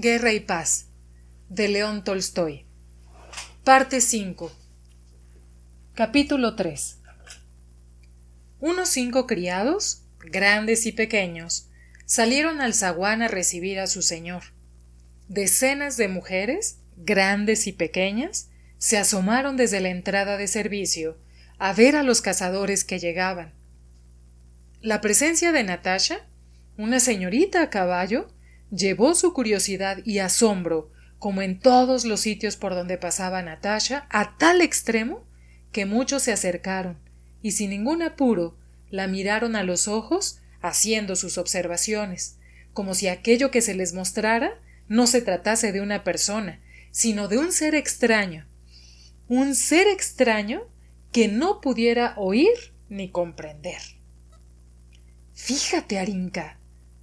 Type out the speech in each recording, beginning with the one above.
Guerra y paz, de León Tolstoy. Parte 5. Capítulo 3. Unos 5 criados, grandes y pequeños, salieron al zaguán a recibir a su señor. Decenas de mujeres, grandes y pequeñas, se asomaron desde la entrada de servicio a ver a los cazadores que llegaban. La presencia de Natasha, una señorita a caballo, llevó su curiosidad y asombro, como en todos los sitios por donde pasaba Natasha, a tal extremo que muchos se acercaron y sin ningún apuro la miraron a los ojos haciendo sus observaciones, como si aquello que se les mostrara no se tratase de una persona, sino de un ser extraño que no pudiera oír ni comprender. Fíjate, Arinka,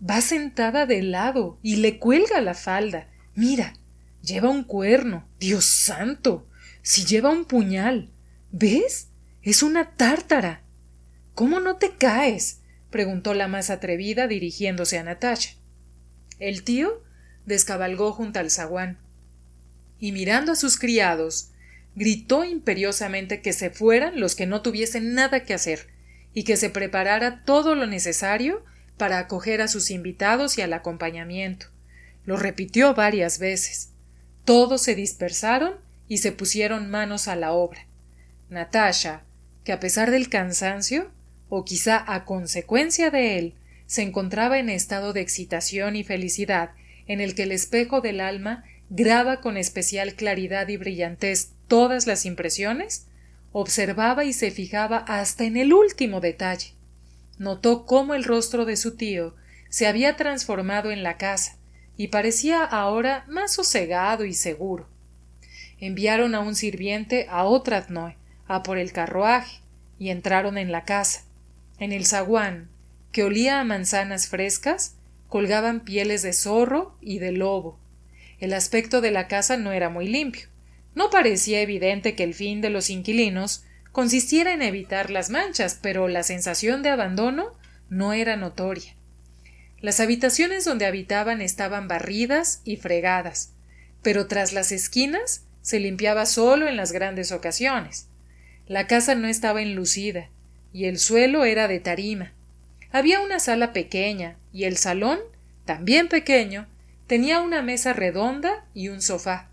va sentada de lado y le cuelga la falda. Mira, lleva un cuerno. ¡Dios santo! Si lleva un puñal. ¿Ves? Es una tártara. ¿Cómo no te caes?, preguntó la más atrevida dirigiéndose a Natasha. El tío descabalgó junto al zaguán y mirando a sus criados gritó imperiosamente que se fueran los que no tuviesen nada que hacer y que se preparara todo lo necesario para acoger a sus invitados y al acompañamiento. Lo repitió varias veces. Todos se dispersaron y se pusieron manos a la obra. Natasha, que a pesar del cansancio, o quizá a consecuencia de él, se encontraba en estado de excitación y felicidad, en el que el espejo del alma graba con especial claridad y brillantez todas las impresiones, observaba y se fijaba hasta en el último detalle. Notó cómo el rostro de su tío se había transformado en la casa y parecía ahora más sosegado y seguro. Enviaron a un sirviente a Otradnoe a por el carruaje y entraron en la casa. En el zaguán, que olía a manzanas frescas, colgaban pieles de zorro y de lobo. El aspecto de la casa no era muy limpio. No parecía evidente que el fin de los inquilinos consistiera en evitar las manchas, pero la sensación de abandono no era notoria. Las habitaciones donde habitaban estaban barridas y fregadas, pero tras las esquinas se limpiaba solo en las grandes ocasiones. La casa no estaba enlucida, y el suelo era de tarima. Había una sala pequeña, y el salón, también pequeño, tenía una mesa redonda y un sofá.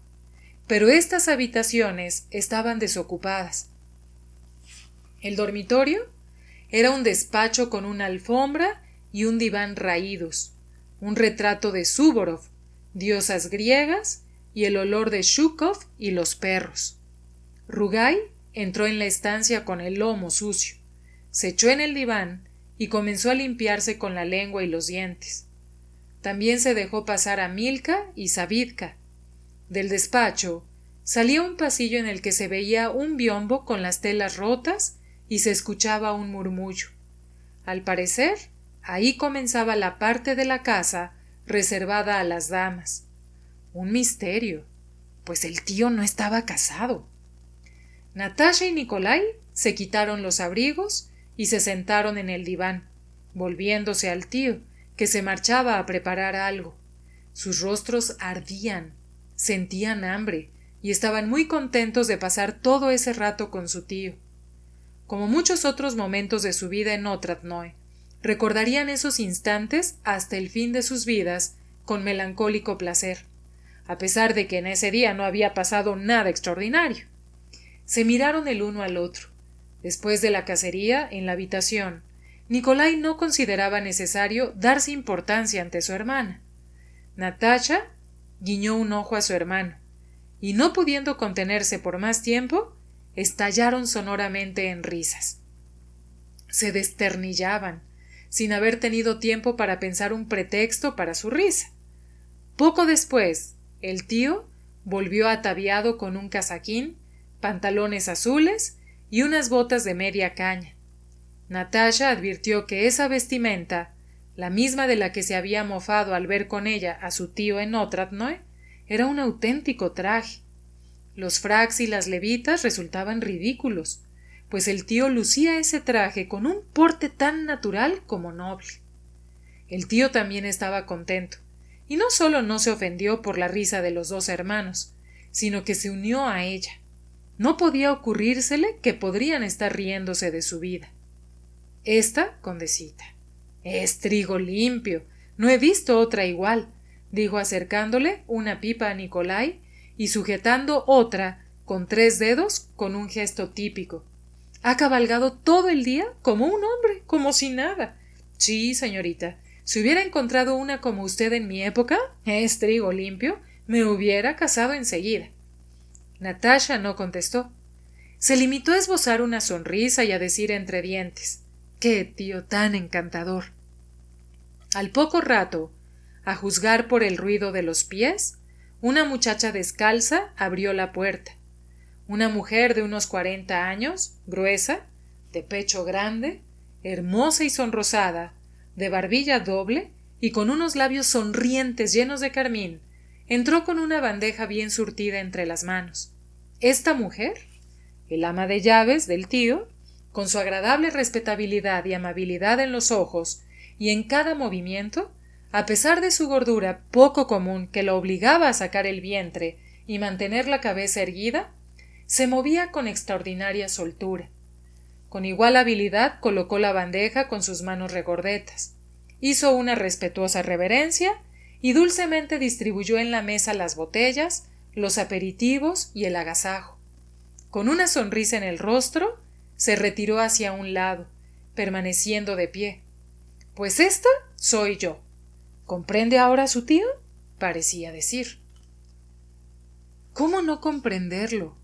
Pero estas habitaciones estaban desocupadas. El dormitorio era un despacho con una alfombra y un diván raídos, un retrato de Suvórov, diosas griegas y el olor de Zhukov y los perros. Rugai entró en la estancia con el lomo sucio, se echó en el diván y comenzó a limpiarse con la lengua y los dientes. También se dejó pasar a Milka y Savidka. Del despacho salía un pasillo en el que se veía un biombo con las telas rotas y se escuchaba un murmullo. Al parecer, ahí comenzaba la parte de la casa reservada a las damas. Un misterio, pues el tío no estaba casado. Natasha y Nikolai se quitaron los abrigos y se sentaron en el diván, volviéndose al tío, que se marchaba a preparar algo. Sus rostros ardían, sentían hambre y estaban muy contentos de pasar todo ese rato con su tío. Como muchos otros momentos de su vida en Otradnoe, recordarían esos instantes hasta el fin de sus vidas con melancólico placer, a pesar de que en ese día no había pasado nada extraordinario. Se miraron el uno al otro. Después de la cacería, en la habitación, Nikolai no consideraba necesario darse importancia ante su hermana. Natasha guiñó un ojo a su hermano, y no pudiendo contenerse por más tiempo, estallaron sonoramente en risas. se desternillaban, sin haber tenido tiempo para pensar un pretexto para su risa. Poco después, el tío volvió ataviado con un casaquín, pantalones azules y unas botas de media caña. Natasha advirtió que esa vestimenta, la misma de la que se había mofado al ver con ella a su tío en Otradnoe, era un auténtico traje. Los fracs y las levitas resultaban ridículos, pues el tío lucía ese traje con un porte tan natural como noble. El tío también estaba contento, y no solo no se ofendió por la risa de los dos hermanos, sino que se unió a ella. No podía ocurrírsele que podrían estar riéndose de su vida. Esta, condesita, es trigo limpio, no he visto otra igual, dijo acercándole una pipa a Nicolai y sujetando otra con 3 dedos con un gesto típico. Ha cabalgado todo el día como un hombre, como si nada. Sí, señorita, si hubiera encontrado una como usted en mi época, es trigo limpio, me hubiera casado enseguida. Natasha no contestó. Se limitó a esbozar una sonrisa y a decir entre dientes: ¡Qué tío tan encantador! Al poco rato, a juzgar por el ruido de los pies, una muchacha descalza abrió la puerta. Una mujer de unos 40 años, gruesa, de pecho grande, hermosa y sonrosada, de barbilla doble y con unos labios sonrientes llenos de carmín, entró con una bandeja bien surtida entre las manos. Esta mujer, el ama de llaves del tío, con su agradable respetabilidad y amabilidad en los ojos y en cada movimiento, a pesar de su gordura poco común que la obligaba a sacar el vientre y mantener la cabeza erguida, se movía con extraordinaria soltura. Con igual habilidad colocó la bandeja con sus manos regordetas, hizo una respetuosa reverencia y dulcemente distribuyó en la mesa las botellas, los aperitivos y el agasajo. Con una sonrisa en el rostro, se retiró hacia un lado, permaneciendo de pie. Pues esta soy yo. ¿Comprende ahora su tío? Parecía decir. ¿Cómo no comprenderlo?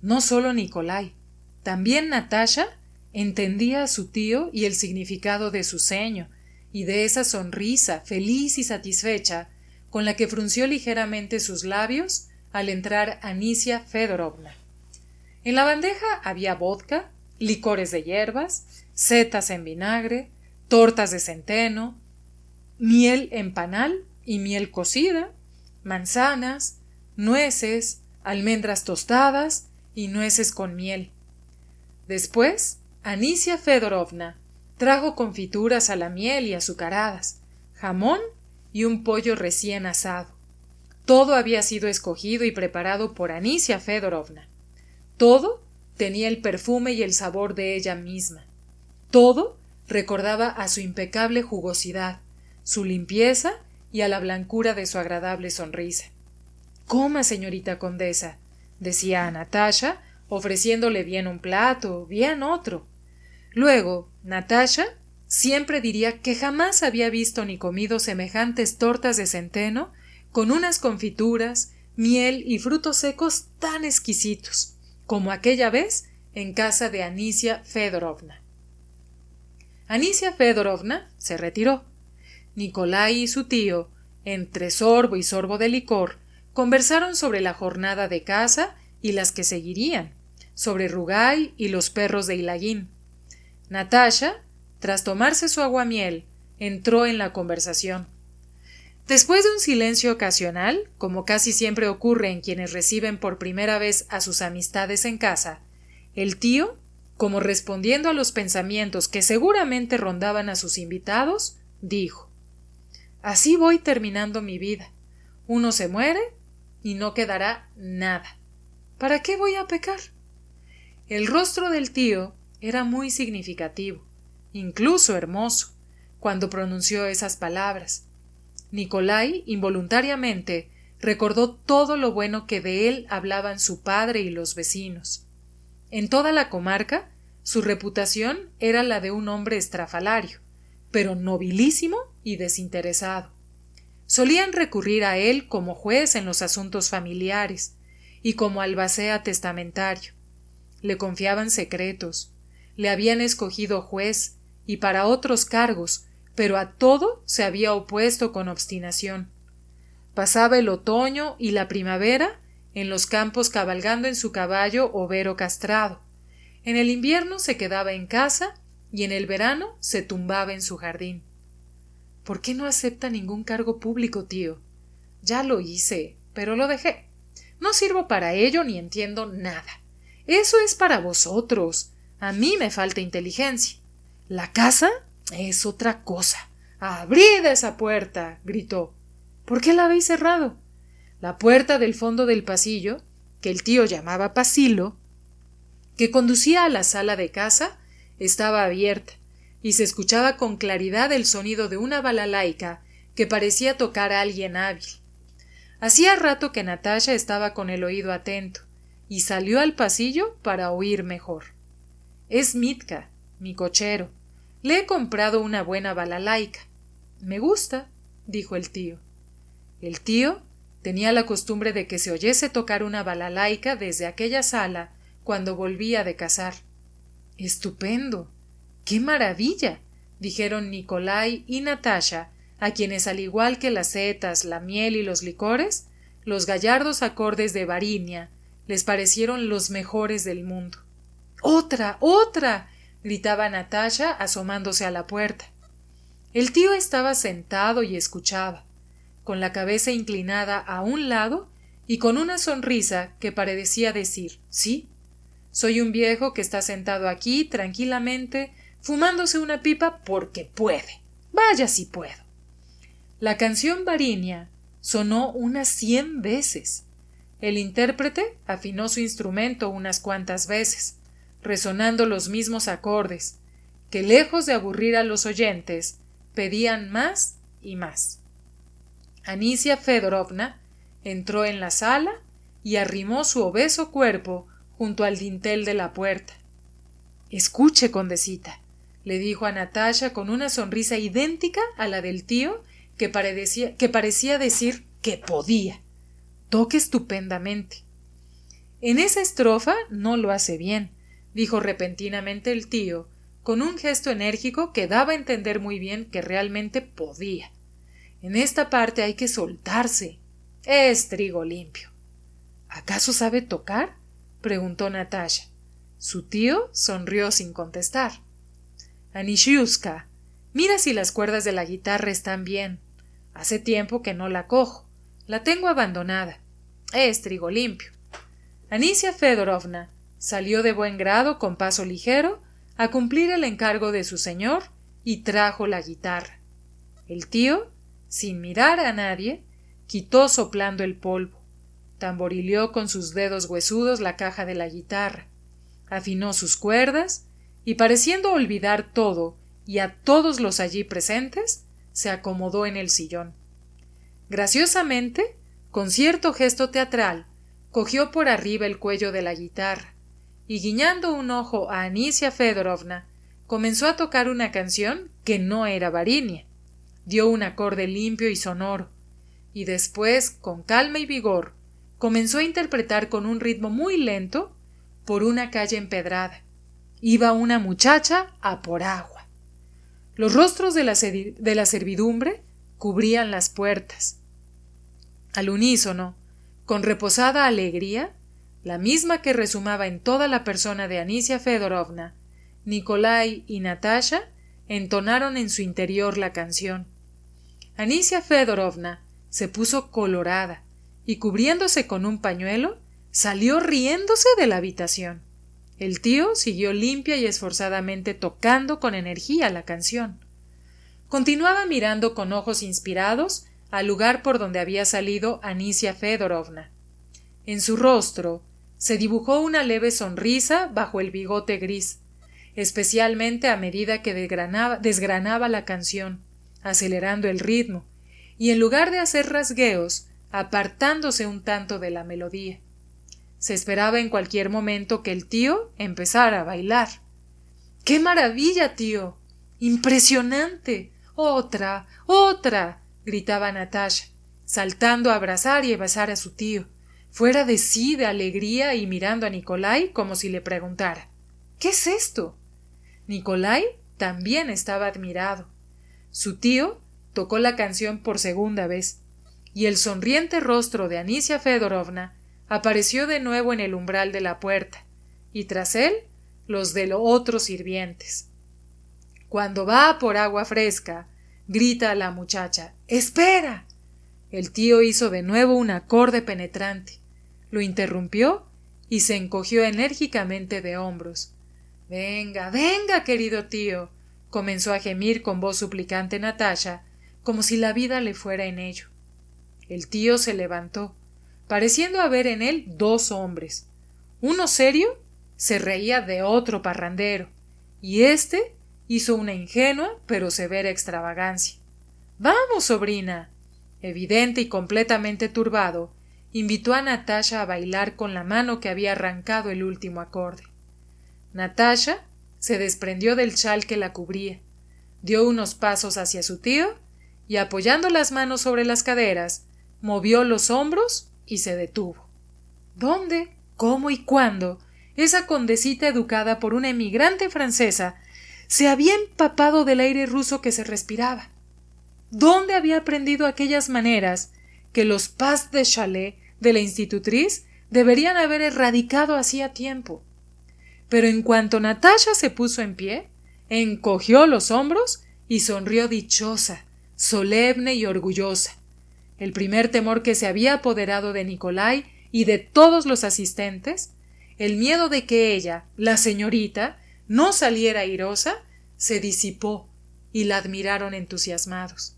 No solo Nicolai, también Natasha entendía a su tío y el significado de su ceño y de esa sonrisa feliz y satisfecha con la que frunció ligeramente sus labios al entrar Anisia Fedorovna. En la bandeja había vodka, licores de hierbas, setas en vinagre, tortas de centeno, miel en panal y miel cocida, manzanas, nueces, almendras tostadas y nueces con miel. Después, Anisia Fedorovna trajo confituras a la miel y azucaradas, jamón y un pollo recién asado. Todo había sido escogido y preparado por Anisia Fedorovna. Todo tenía el perfume y el sabor de ella misma. Todo recordaba a su impecable jugosidad, su limpieza y a la blancura de su agradable sonrisa. «Coma, señorita condesa», decía a Natasha, ofreciéndole bien un plato, bien otro. Luego, Natasha siempre diría que jamás había visto ni comido semejantes tortas de centeno con unas confituras, miel y frutos secos tan exquisitos como aquella vez en casa de Anisia Fedorovna. Anisia Fedorovna se retiró. Nicolai y su tío, entre sorbo y sorbo de licor, conversaron sobre la jornada de caza y las que seguirían, sobre Rugai y los perros de Hilagín. Natasha, tras tomarse su aguamiel, entró en la conversación. Después de un silencio ocasional, como casi siempre ocurre en quienes reciben por primera vez a sus amistades en casa, el tío, como respondiendo a los pensamientos que seguramente rondaban a sus invitados, dijo: «Así voy terminando mi vida. Uno se muere y no quedará nada. ¿Para qué voy a pecar?». El rostro del tío era muy significativo, incluso hermoso, cuando pronunció esas palabras. Nicolai, involuntariamente, recordó todo lo bueno que de él hablaban su padre y los vecinos. En toda la comarca, su reputación era la de un hombre estrafalario, pero nobilísimo y desinteresado. Solían recurrir a él como juez en los asuntos familiares y como albacea testamentario. Le confiaban secretos, Le habían escogido juez y para otros cargos, pero a todo se había opuesto con obstinación. Pasaba el otoño y la primavera en los campos cabalgando en su caballo overo castrado. En el invierno se quedaba en casa y en el verano se tumbaba en su jardín. ¿Por qué no acepta ningún cargo público, tío? Ya lo hice, pero lo dejé. No sirvo para ello ni entiendo nada. Eso es para vosotros. A mí me falta inteligencia. La casa es otra cosa. ¡Abrid esa puerta! Gritó. ¿Por qué la habéis cerrado? La puerta del fondo del pasillo, que el tío llamaba pasillo, que conducía a la sala de casa, estaba abierta, y se escuchaba con claridad el sonido de una balalaica que parecía tocar a alguien hábil. Hacía rato que Natasha estaba con el oído atento, y salió al pasillo para oír mejor. Es Mitka, mi cochero. Le he comprado una buena balalaica. Me gusta, dijo el tío. El tío tenía la costumbre de que se oyese tocar una balalaica desde aquella sala cuando volvía de cazar. ¡Estupendo! ¡Qué maravilla! Dijeron Nikolai y Natasha, a quienes, al igual que las setas, la miel y los licores, los gallardos acordes de Varinia les parecieron los mejores del mundo. ¡Otra! ¡Otra! Gritaba Natasha asomándose a la puerta. El tío estaba sentado y escuchaba, con la cabeza inclinada a un lado y con una sonrisa que parecía decir «Sí, soy un viejo que está sentado aquí tranquilamente fumándose una pipa porque puede. Vaya si puedo». La canción Varinia sonó unas 100 veces. El intérprete afinó su instrumento unas cuantas veces, resonando los mismos acordes, que lejos de aburrir a los oyentes, pedían más y más. Anicia Fedorovna entró en la sala y arrimó su obeso cuerpo junto al dintel de la puerta. «Escuche, condesita», le dijo a Natasha con una sonrisa idéntica a la del tío que parecía decir que podía. «Toque estupendamente». «En esa estrofa no lo hace bien», dijo repentinamente el tío, con un gesto enérgico que daba a entender muy bien que realmente podía. «En esta parte hay que soltarse. Es trigo limpio». «¿Acaso sabe tocar?», preguntó Natasha. Su tío sonrió sin contestar. «Anishiuska, mira si las cuerdas de la guitarra están bien. Hace tiempo que no la cojo. La tengo abandonada. Es trigo limpio». Anicia Fedorovna salió de buen grado con paso ligero a cumplir el encargo de su señor y trajo la guitarra. El tío, sin mirar a nadie, quitó soplando el polvo, tamborileó con sus dedos huesudos la caja de la guitarra, afinó sus cuerdas y, pareciendo olvidar todo y a todos los allí presentes, se acomodó en el sillón. Graciosamente, con cierto gesto teatral, cogió por arriba el cuello de la guitarra y, guiñando un ojo a Anicia Fedorovna, comenzó a tocar una canción que no era Varinia. Dio un acorde limpio y sonoro, y después, con calma y vigor, comenzó a interpretar con un ritmo muy lento por una calle empedrada. Iba una muchacha a por agua. Los rostros de la servidumbre cubrían las puertas. Al unísono, con reposada alegría, la misma que resumaba en toda la persona de Anicia Fedorovna, Nikolai y Natasha entonaron en su interior la canción. Anicia Fedorovna se puso colorada y, cubriéndose con un pañuelo, salió riéndose de la habitación. El tío siguió limpia y esforzadamente tocando con energía la canción. Continuaba mirando con ojos inspirados al lugar por donde había salido Anicia Fedorovna. En su rostro se dibujó una leve sonrisa bajo el bigote gris, especialmente a medida que desgranaba la canción, acelerando el ritmo, y en lugar de hacer rasgueos, apartándose un tanto de la melodía. Se esperaba en cualquier momento que el tío empezara a bailar. «¡Qué maravilla, tío! ¡Impresionante! ¡Otra! ¡Otra!», gritaba Natasha, saltando a abrazar y a besar a su tío, fuera de sí de alegría y mirando a Nikolai como si le preguntara: «¿Qué es esto? Nikolai también estaba admirado. Su tío tocó la canción por segunda vez, y el sonriente rostro de Anisia Fedorovna apareció de nuevo en el umbral de la puerta, y tras él los de los otros sirvientes. Cuando va por agua fresca, grita a la muchacha: ¡Espera! El tío hizo de nuevo un acorde penetrante, lo interrumpió y se encogió enérgicamente de hombros. Venga, venga, querido tío, comenzó a gemir con voz suplicante Natasha, como si la vida le fuera en ello. El tío se levantó, pareciendo haber en él dos hombres. Uno serio se reía de otro parrandero, y éste hizo una ingenua pero severa extravagancia. Vamos, sobrina. Evidente y completamente turbado, invitó a Natasha a bailar con la mano que había arrancado el último acorde. Natasha se desprendió del chal que la cubría, dio unos pasos hacia su tío y, apoyando las manos sobre las caderas, movió los hombros y se detuvo. ¿Dónde, cómo y cuándo esa condesita educada por una emigrante francesa se había empapado del aire ruso que se respiraba? ¿Dónde había aprendido aquellas maneras que los pas de chalet de la institutriz deberían haber erradicado hacía tiempo? Pero en cuanto Natasha se puso en pie, encogió los hombros y sonrió dichosa, solemne y orgullosa. El primer temor que se había apoderado de Nikolai y de todos los asistentes, el miedo de que ella, la señorita, no saliera airosa, se disipó y la admiraron entusiasmados.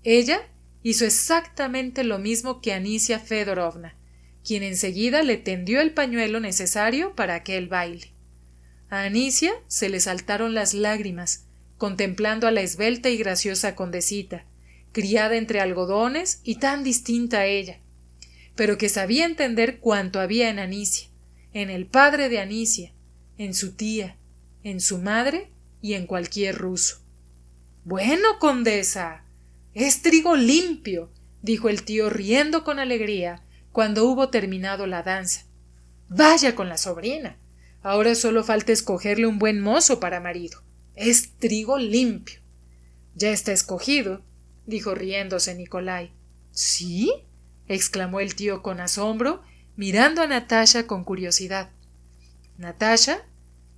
Ella hizo exactamente lo mismo que Anisia Fedorovna, quien enseguida le tendió el pañuelo necesario para aquel baile. A Anisia se le saltaron las lágrimas, contemplando a la esbelta y graciosa condesita, criada entre algodones y tan distinta a ella, pero que sabía entender cuanto había en Anisia, en el padre de Anisia, en su tía, en su madre y en cualquier ruso. Bueno, condesa, es trigo limpio, dijo el tío riendo con alegría cuando hubo terminado la danza. Vaya con la sobrina. Ahora solo falta escogerle un buen mozo para marido. Es trigo limpio. Ya está escogido, dijo riéndose Nikolai. ¿Sí? Exclamó el tío con asombro, mirando a Natasha con curiosidad. Natasha,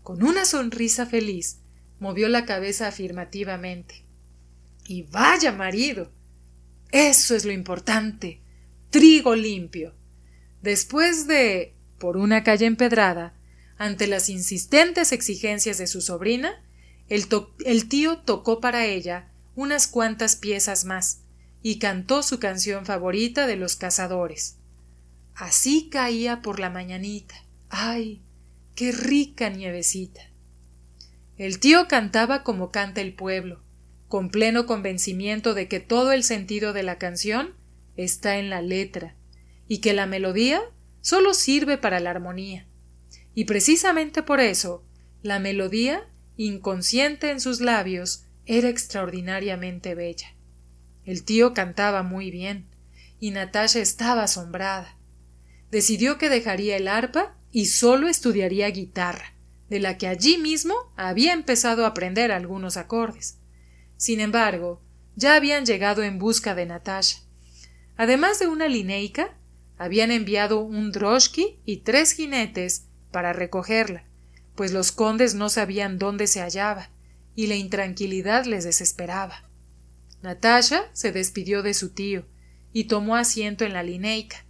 con una sonrisa feliz, movió la cabeza afirmativamente. Y vaya marido. Eso es lo importante. Trigo limpio. Después de, por una calle empedrada, ante las insistentes exigencias de su sobrina, el tío tocó para ella unas cuantas piezas más y cantó su canción favorita de los cazadores. Así caía por la mañanita. ¡Ay, qué rica nievecita! El tío cantaba como canta el pueblo, con pleno convencimiento de que todo el sentido de la canción está en la letra y que la melodía solo sirve para la armonía. Y precisamente por eso, la melodía, inconsciente en sus labios, era extraordinariamente bella. El tío cantaba muy bien, y Natasha estaba asombrada. Decidió que dejaría el arpa y solo estudiaría guitarra, de la que allí mismo había empezado a aprender algunos acordes. Sin embargo, ya habían llegado en busca de Natasha. Además de una lineica, habían enviado un droshky y 3 jinetes para recogerla, pues los condes no sabían dónde se hallaba, y la intranquilidad les desesperaba. Natasha se despidió de su tío y tomó asiento en la lineica.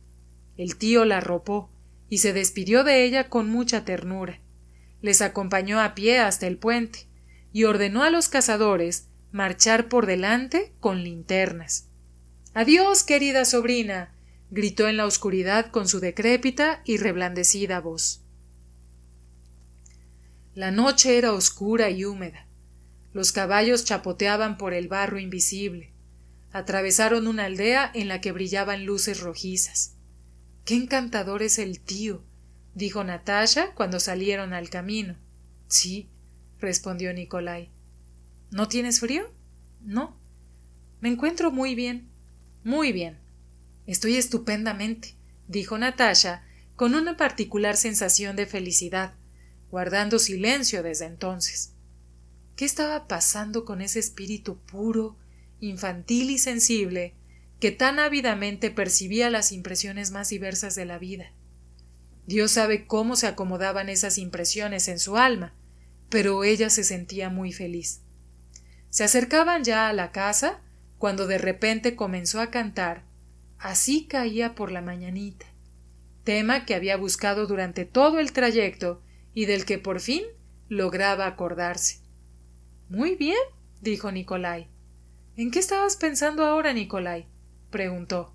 El tío la arropó y se despidió de ella con mucha ternura. Les acompañó a pie hasta el puente y ordenó a los cazadores marchar por delante con linternas. —¡Adiós, querida sobrina! —gritó en la oscuridad con su decrépita y reblandecida voz. La noche era oscura y húmeda. Los caballos chapoteaban por el barro invisible. Atravesaron una aldea en la que brillaban luces rojizas. —¡Qué encantador es el tío! —dijo Natasha cuando salieron al camino. —Sí —respondió Nikolai. —¿No tienes frío? —No. —Me encuentro muy bien. —Muy bien. —Estoy estupendamente —dijo Natasha con una particular sensación de felicidad, guardando silencio desde entonces. ¿Qué estaba pasando con ese espíritu puro, infantil y sensible, que tan ávidamente percibía las impresiones más diversas de la vida? Dios sabe cómo se acomodaban esas impresiones en su alma, pero ella se sentía muy feliz. Se acercaban ya a la casa cuando de repente comenzó a cantar Así caía por la mañanita, tema que había buscado durante todo el trayecto y del que por fin lograba acordarse. Muy bien, dijo Nikolai. ¿En qué estabas pensando ahora, Nikolai? Preguntó.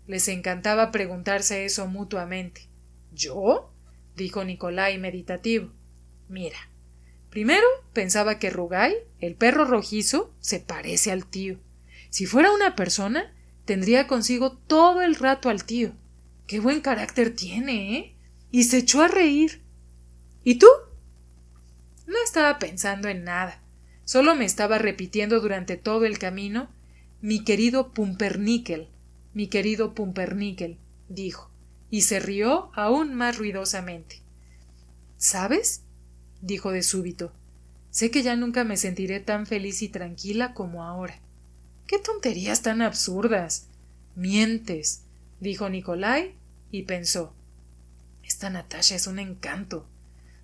Les encantaba preguntarse eso mutuamente. ¿Yo? Dijo Nikolai meditativo. Mira, primero pensaba que Rugai, el perro rojizo, se parece al tío. Si fuera una persona, tendría consigo todo el rato al tío. Qué buen carácter tiene, ¿eh? Y se echó a reír. ¿Y tú? No estaba pensando en nada. Solo me estaba repitiendo durante todo el camino mi querido Pumpernickel, dijo, y se rió aún más ruidosamente. ¿Sabes? Dijo de súbito. Sé que ya nunca me sentiré tan feliz y tranquila como ahora. ¡Qué tonterías tan absurdas! Mientes, dijo Nikolai y pensó. Esta Natasha es un encanto.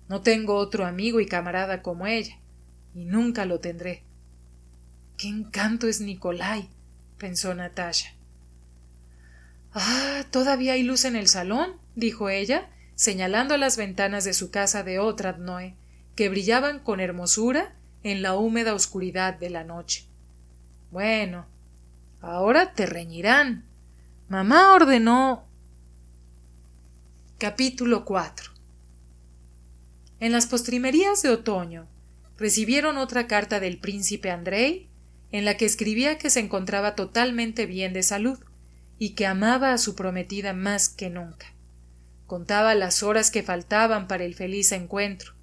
No tengo otro amigo y camarada como ella, y nunca lo tendré. ¡Qué encanto es Nikolai!, pensó Natasha. Ah, todavía hay luz en el salón, dijo ella, señalando las ventanas de su casa de Otradnoe, que brillaban con hermosura en la húmeda oscuridad de la noche. Bueno, ahora te reñirán. Mamá ordenó. Capítulo 4. En las postrimerías de otoño recibieron otra carta del príncipe Andrei, en la que escribía que se encontraba totalmente bien de salud y que amaba a su prometida más que nunca. Contaba las horas que faltaban para el feliz encuentro,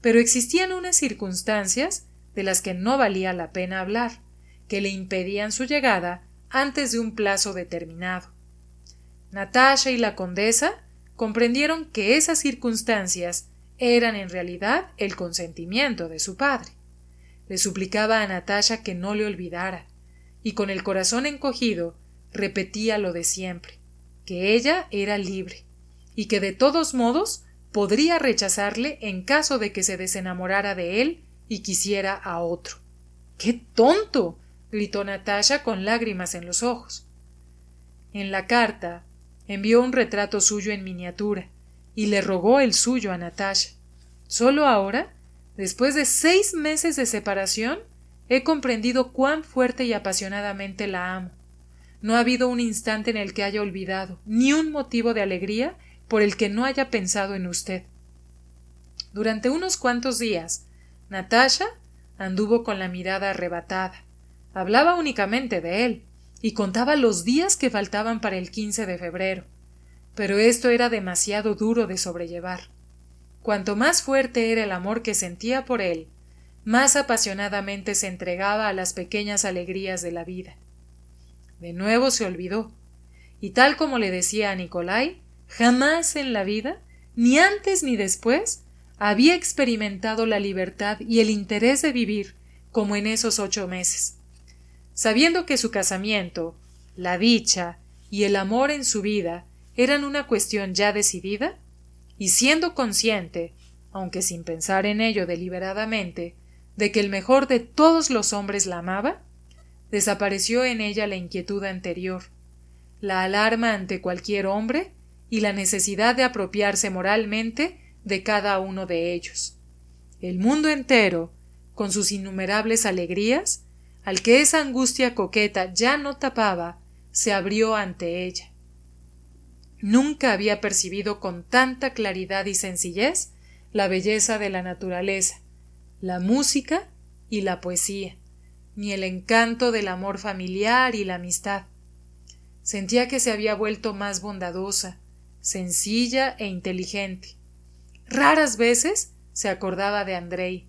pero existían unas circunstancias de las que no valía la pena hablar, que le impedían su llegada antes de un plazo determinado. Natasha y la condesa comprendieron que esas circunstancias eran en realidad el consentimiento de su padre. Le suplicaba a Natasha que no le olvidara, y con el corazón encogido repetía lo de siempre, que ella era libre, y que de todos modos podría rechazarle en caso de que se desenamorara de él y quisiera a otro. ¡Qué tonto!, gritó Natasha con lágrimas en los ojos. En la carta envió un retrato suyo en miniatura y le rogó el suyo a Natasha. Solo ahora, después de 6 meses de separación, he comprendido cuán fuerte y apasionadamente la amo. No ha habido un instante en el que haya olvidado, ni un motivo de alegría por el que no haya pensado en usted. Durante unos cuantos días, Natasha anduvo con la mirada arrebatada. Hablaba únicamente de él y contaba los días que faltaban para el 15 de febrero. Pero esto era demasiado duro de sobrellevar. Cuanto más fuerte era el amor que sentía por él, más apasionadamente se entregaba a las pequeñas alegrías de la vida. De nuevo se olvidó, y tal como le decía a Nikolai, jamás en la vida, ni antes ni después, había experimentado la libertad y el interés de vivir como en esos 8 meses. Sabiendo que su casamiento, la dicha y el amor en su vida eran una cuestión ya decidida, y siendo consciente, aunque sin pensar en ello deliberadamente, de que el mejor de todos los hombres la amaba, desapareció en ella la inquietud anterior, la alarma ante cualquier hombre y la necesidad de apropiarse moralmente de cada uno de ellos. El mundo entero, con sus innumerables alegrías, al que esa angustia coqueta ya no tapaba, se abrió ante ella. Nunca había percibido con tanta claridad y sencillez la belleza de la naturaleza, la música y la poesía, ni el encanto del amor familiar y la amistad. Sentía que se había vuelto más bondadosa, sencilla e inteligente. Raras veces se acordaba de Andrei,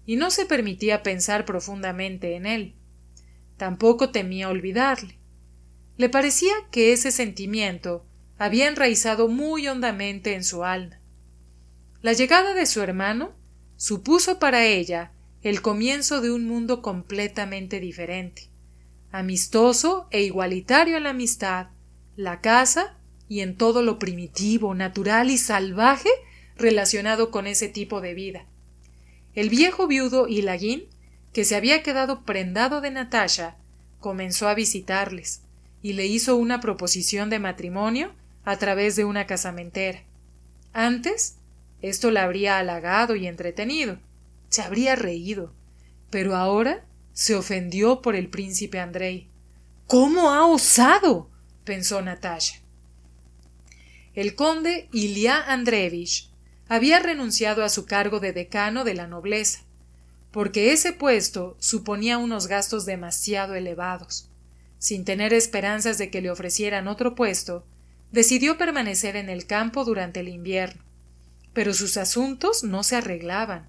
y no se permitía pensar profundamente en él. Tampoco temía olvidarle. Le parecía que ese sentimiento había enraizado muy hondamente en su alma. La llegada de su hermano supuso para ella el comienzo de un mundo completamente diferente, amistoso e igualitario en la amistad, la caza y en todo lo primitivo, natural y salvaje relacionado con ese tipo de vida. El viejo viudo Ilagin, que se había quedado prendado de Natasha, comenzó a visitarles y le hizo una proposición de matrimonio a través de una casamentera. Antes, esto la habría halagado y entretenido, se habría reído, pero ahora se ofendió por el príncipe Andrei. ¿Cómo ha osado?, pensó Natasha. El conde Ilya Andreevich había renunciado a su cargo de decano de la nobleza, porque ese puesto suponía unos gastos demasiado elevados. Sin tener esperanzas de que le ofrecieran otro puesto, decidió permanecer en el campo durante el invierno. Pero sus asuntos no se arreglaban.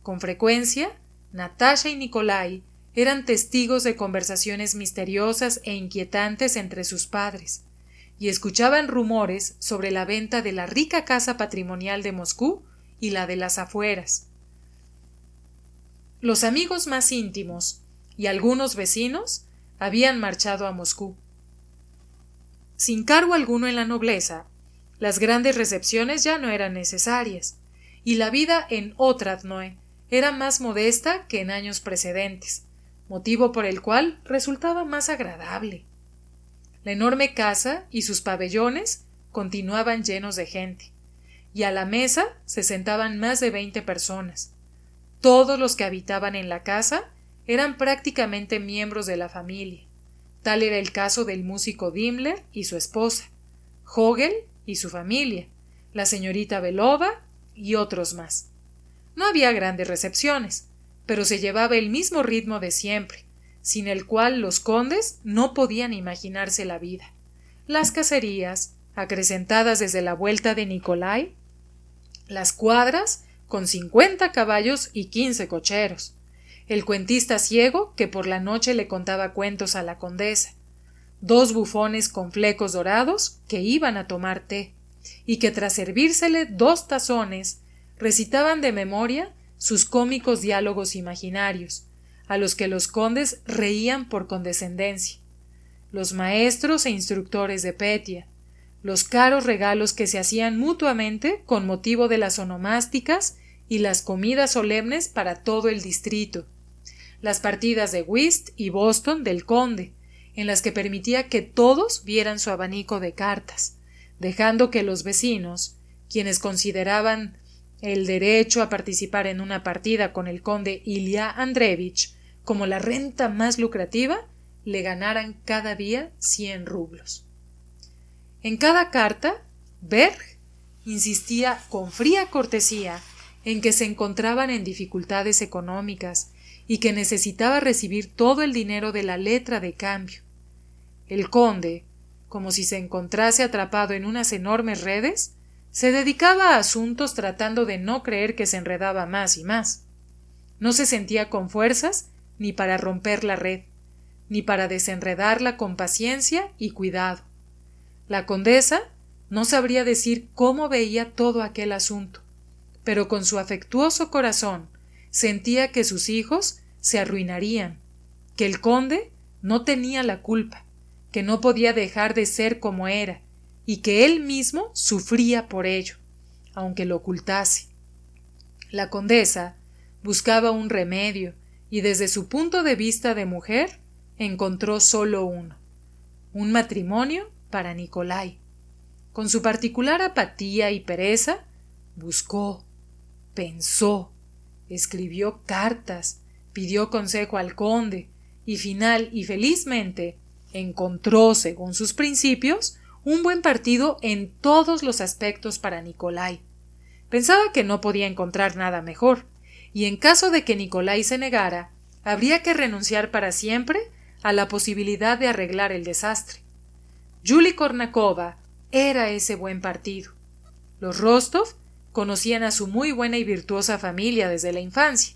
Con frecuencia, Natasha y Nikolai eran testigos de conversaciones misteriosas e inquietantes entre sus padres, y escuchaban rumores sobre la venta de la rica casa patrimonial de Moscú y la de las afueras. Los amigos más íntimos y algunos vecinos habían marchado a Moscú. Sin cargo alguno en la nobleza, las grandes recepciones ya no eran necesarias, y la vida en Otradnoe era más modesta que en años precedentes, motivo por el cual resultaba más agradable. La enorme casa y sus pabellones continuaban llenos de gente, y a la mesa se sentaban más de 20 personas. Todos los que habitaban en la casa eran prácticamente miembros de la familia. Tal era el caso del músico Dimmler y su esposa, Hogel y su familia, la señorita Belova y otros más. No había grandes recepciones, pero se llevaba el mismo ritmo de siempre, sin el cual los condes no podían imaginarse la vida. Las cacerías, acrecentadas desde la vuelta de Nikolai, las cuadras, con 50 caballos y 15 cocheros, el cuentista ciego que por la noche le contaba cuentos a la condesa, 2 bufones con flecos dorados que iban a tomar té, y que tras servírsele 2 tazones recitaban de memoria sus cómicos diálogos imaginarios, a los que los condes reían por condescendencia, los maestros e instructores de Petia, los caros regalos que se hacían mutuamente con motivo de las onomásticas y las comidas solemnes para todo el distrito, las partidas de whist y Boston del conde, en las que permitía que todos vieran su abanico de cartas, dejando que los vecinos, quienes consideraban el derecho a participar en una partida con el conde Ilya Andreevich como la renta más lucrativa, le ganaran cada día 100 rublos. En cada carta, Berg insistía con fría cortesía en que se encontraban en dificultades económicas y que necesitaba recibir todo el dinero de la letra de cambio. El conde, como si se encontrase atrapado en unas enormes redes, se dedicaba a asuntos tratando de no creer que se enredaba más y más. No se sentía con fuerzas ni para romper la red, ni para desenredarla con paciencia y cuidado. La condesa no sabría decir cómo veía todo aquel asunto, pero con su afectuoso corazón sentía que sus hijos se arruinarían, que el conde no tenía la culpa, que no podía dejar de ser como era, y que él mismo sufría por ello, aunque lo ocultase. La condesa buscaba un remedio, y desde su punto de vista de mujer encontró solo uno: un matrimonio para Nikolai. Con su particular apatía y pereza, buscó, pensó, escribió cartas, pidió consejo al conde, y final y felizmente encontró, según sus principios, un buen partido en todos los aspectos para Nikolai. Pensaba que no podía encontrar nada mejor, y en caso de que Nikolai se negara, habría que renunciar para siempre a la posibilidad de arreglar el desastre. Julie Kornakova era ese buen partido. Los Rostov conocían a su muy buena y virtuosa familia desde la infancia,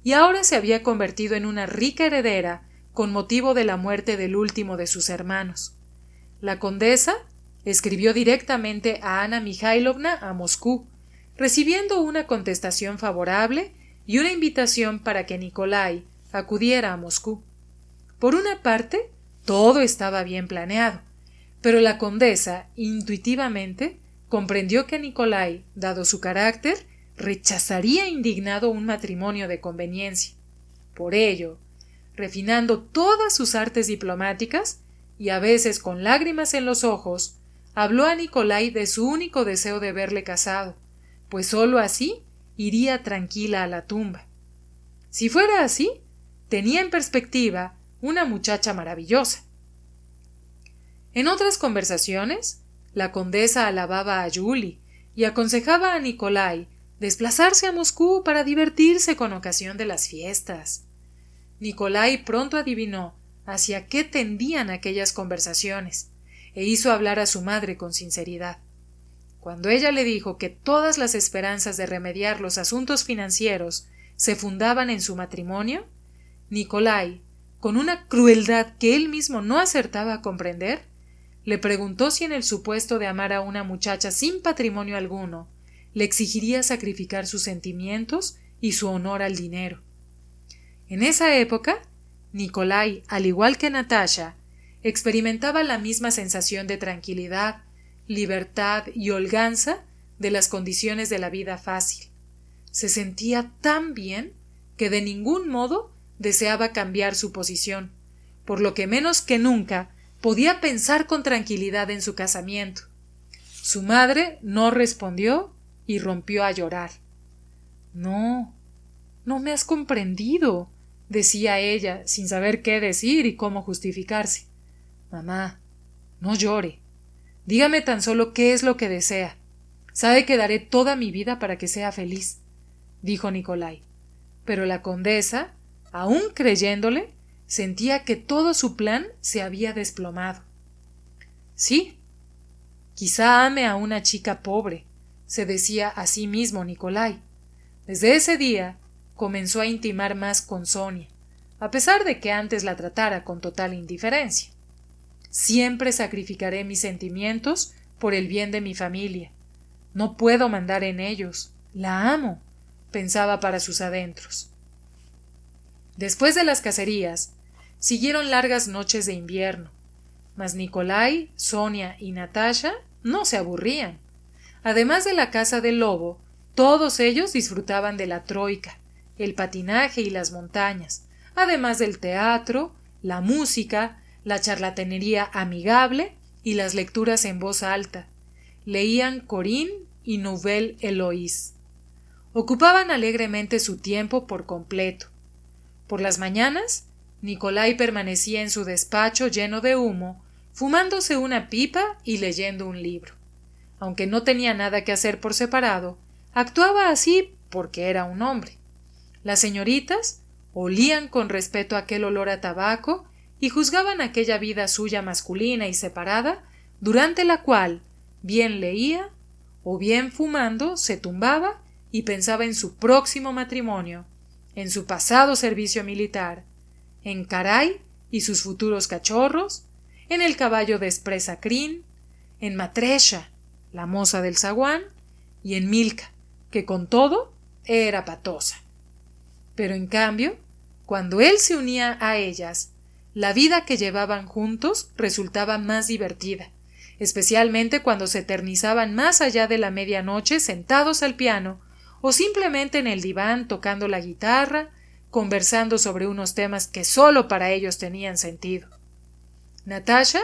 y ahora se había convertido en una rica heredera con motivo de la muerte del último de sus hermanos. La condesa escribió directamente a Ana Mikhailovna a Moscú, recibiendo una contestación favorable y una invitación para que Nikolai acudiera a Moscú. Por una parte, todo estaba bien planeado, pero la condesa intuitivamente comprendió que Nikolai, dado su carácter, rechazaría indignado un matrimonio de conveniencia. Por ello, refinando todas sus artes diplomáticas, y a veces con lágrimas en los ojos, habló a Nikolai de su único deseo de verle casado, pues sólo así iría tranquila a la tumba. Si fuera así, tenía en perspectiva una muchacha maravillosa. En otras conversaciones, la condesa alababa a Julie y aconsejaba a Nikolai desplazarse a Moscú para divertirse con ocasión de las fiestas. Nikolai pronto adivinó hacia qué tendían aquellas conversaciones e hizo hablar a su madre con sinceridad. Cuando ella le dijo que todas las esperanzas de remediar los asuntos financieros se fundaban en su matrimonio, Nikolai, con una crueldad que él mismo no acertaba a comprender, le preguntó si en el supuesto de amar a una muchacha sin patrimonio alguno, le exigiría sacrificar sus sentimientos y su honor al dinero. En esa época, Nikolai, al igual que Natasha, experimentaba la misma sensación de tranquilidad, libertad y holganza de las condiciones de la vida fácil. Se sentía tan bien que de ningún modo deseaba cambiar su posición, por lo que menos que nunca podía pensar con tranquilidad en su casamiento. Su madre no respondió y rompió a llorar. No me has comprendido, decía ella, sin saber qué decir y cómo justificarse. Mamá, no llore. Dígame tan solo qué es lo que desea. Sabe que daré toda mi vida para que sea feliz, dijo Nikolai. Pero la condesa, aún creyéndole, sentía que todo su plan se había desplomado. Sí, quizá ame a una chica pobre, se decía a sí mismo Nikolai. Desde ese día comenzó a intimar más con Sonia, a pesar de que antes la tratara con total indiferencia. Siempre sacrificaré mis sentimientos por el bien de mi familia. No puedo mandar en ellos. La amo, pensaba para sus adentros. Después de las cacerías, siguieron largas noches de invierno, mas Nikolai, Sonia y Natasha no se aburrían. Además de la caza del lobo, todos ellos disfrutaban de la troika, el patinaje y las montañas, además del teatro, la música, la charlatanería amigable y las lecturas en voz alta. Leían Corinne y Nouvelle Héloïse. Ocupaban alegremente su tiempo por completo. Por las mañanas, Nikolai permanecía en su despacho lleno de humo, fumándose una pipa y leyendo un libro. Aunque no tenía nada que hacer por separado, actuaba así porque era un hombre. Las señoritas olían con respeto aquel olor a tabaco y juzgaban aquella vida suya masculina y separada, durante la cual bien leía o bien fumando se tumbaba y pensaba en su próximo matrimonio, en su pasado servicio militar, en Caray y sus futuros cachorros, en el caballo de Expresa Crin, en Matresha, la moza del zaguán, y en Milka, que con todo era patosa. Pero en cambio, cuando él se unía a ellas, la vida que llevaban juntos resultaba más divertida, especialmente cuando se eternizaban más allá de la medianoche sentados al piano o simplemente en el diván tocando la guitarra, conversando sobre unos temas que sólo para ellos tenían sentido. Natasha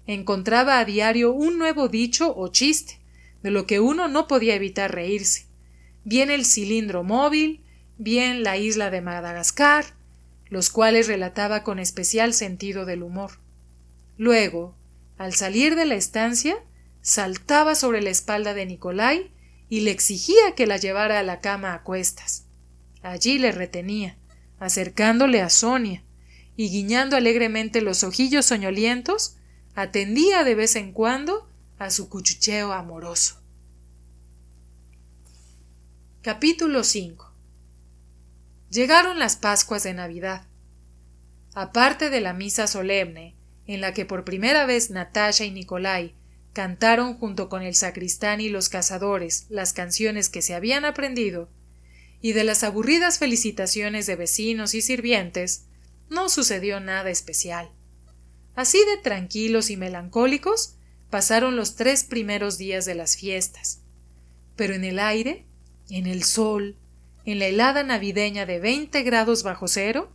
encontraba a diario un nuevo dicho o chiste, de lo que uno no podía evitar reírse, bien el cilindro móvil, bien la isla de Madagascar, los cuales relataba con especial sentido del humor. Luego, al salir de la estancia, saltaba sobre la espalda de Nikolai y le exigía que la llevara a la cama a cuestas. Allí le retenía, acercándole a Sonia, y guiñando alegremente los ojillos soñolientos, atendía de vez en cuando a su cuchicheo amoroso. Capítulo 5. Llegaron las Pascuas de Navidad. Aparte de la misa solemne, en la que por primera vez Natasha y Nikolai cantaron junto con el sacristán y los cazadores las canciones que se habían aprendido, y de las aburridas felicitaciones de vecinos y sirvientes no sucedió nada especial. Así de tranquilos y melancólicos pasaron los 3 primeros días de las fiestas. Pero en el aire, en el sol, en la helada navideña de 20 grados bajo cero,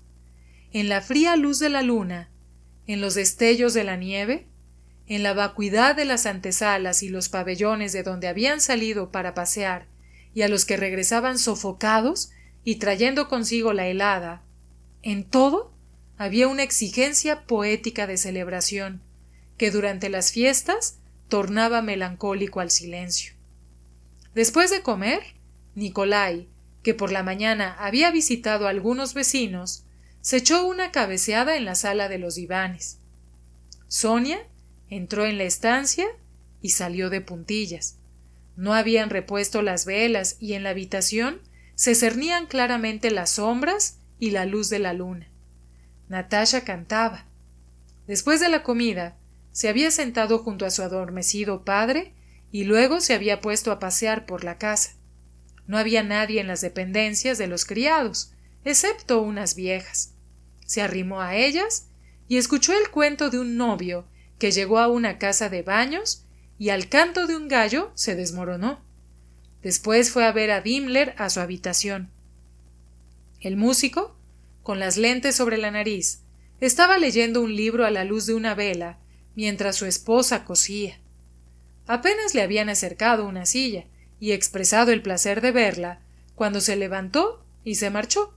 en la fría luz de la luna, en los destellos de la nieve, en la vacuidad de las antesalas y los pabellones de donde habían salido para pasear y a los que regresaban sofocados y trayendo consigo la helada, en todo había una exigencia poética de celebración que durante las fiestas tornaba melancólico al silencio. Después de comer, Nicolai, que por la mañana había visitado a algunos vecinos, se echó una cabeceada en la sala de los divanes. Sonia entró en la estancia y salió de puntillas. No habían repuesto las velas y en la habitación se cernían claramente las sombras y la luz de la luna. Natasha cantaba. Después de la comida, se había sentado junto a su adormecido padre y luego se había puesto a pasear por la casa. No había nadie en las dependencias de los criados, excepto unas viejas. Se arrimó a ellas y escuchó el cuento de un novio que llegó a una casa de baños y al canto de un gallo se desmoronó. Después fue a ver a Dimmler a su habitación. El músico, con las lentes sobre la nariz, estaba leyendo un libro a la luz de una vela mientras su esposa cosía. Apenas le habían acercado una silla y expresado el placer de verla cuando se levantó y se marchó,